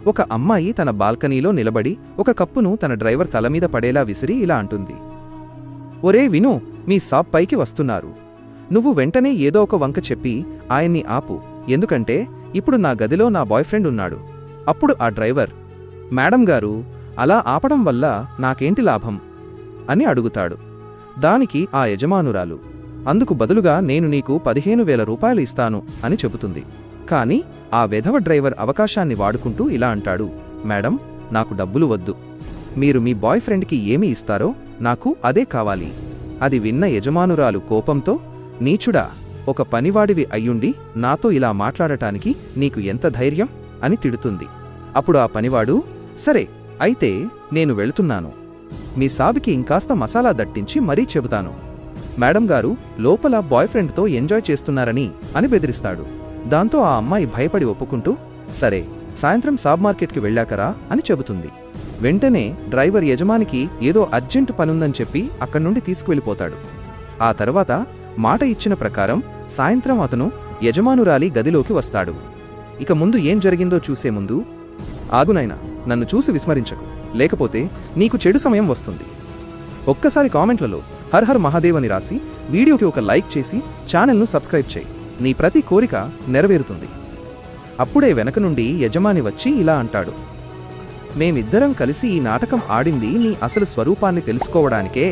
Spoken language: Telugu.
ఒక అమ్మాయి తన బాల్కనీలో నిలబడి ఒక కప్పును తన డ్రైవర్ తలమీద పడేలా విసిరి ఇలా అంటుంది. ఒరే విను, మీ సాబ్ పైకి వస్తున్నారు. నువ్వు వెంటనే ఏదో ఒక వంక చెప్పి ఆయన్ని ఆపు, ఎందుకంటే ఇప్పుడు నా గదిలో నా బాయ్ఫ్రెండ్ ఉన్నాడు. అప్పుడు ఆ డ్రైవర్, మేడం గారు, అలా ఆపడం వల్ల నాకేంటి లాభం అని అడుగుతాడు. దానికి ఆ యజమానురాలు, అందుకు బదులుగా నేను నీకు 15,000 రూపాయలు ఇస్తాను అని చెబుతుంది. కాని ఆ వెధవ డ్రైవర్ అవకాశాన్ని వాడుకుంటూ ఇలా అంటాడు, మేడం, నాకు డబ్బులు వద్దు. మీరు మీ బాయ్ ఫ్రెండ్కి ఏమి ఇస్తారో నాకు అదే కావాలి. అది విన్న యజమానురాలు కోపంతో, నీచుడా, ఒక పనివాడివి అయ్యుండి నాతో ఇలా మాట్లాడటానికి నీకు ఎంత ధైర్యం అని తిడుతుంది. అప్పుడు ఆ పనివాడు, సరే అయితే నేను వెళుతున్నాను. మీ సాబికి ఇంకాస్త మసాలా దట్టించి మరీ చెబుతాను. మేడం గారు లోపల బాయ్ ఫ్రెండ్తో ఎంజాయ్ చేస్తున్నారని అని బెదిరిస్తాడు. దాంతో ఆ అమ్మాయి భయపడి ఒప్పుకుంటూ, సరే సాయంత్రం సాబ్ మార్కెట్కి వెళ్ళాకరా అని చెబుతుంది. వెంటనే డ్రైవర్ యజమానికి ఏదో అర్జెంటు పనుందని చెప్పి అక్కడ్నుండి తీసుకువెళ్ళిపోతాడు. ఆ తర్వాత మాట ఇచ్చిన ప్రకారం సాయంత్రం అతను యజమానురాలి గదిలోకి వస్తాడు. ఇక ముందు ఏం జరిగిందో చూసే ముందు, ఆగునైనా, నన్ను చూసి విస్మరించకు, లేకపోతే నీకు చెడు సమయం వస్తుంది. ఒక్కసారి కామెంట్లలో హర్ హర్ మహాదేవ్ అని రాసి వీడియోకి ఒక లైక్ చేసి ఛానల్ను సబ్స్క్రైబ్ చేయి. నీ ప్రతి కోరిక నెరవేరుతుంది. అప్పుడే వెనక నుండి యజమాని వచ్చి ఇలా అంటాడు, మేమిద్దరం కలిసి ఈ నాటకం ఆడింది నీ అసలు స్వరూపాన్ని తెలుసుకోవడానికే.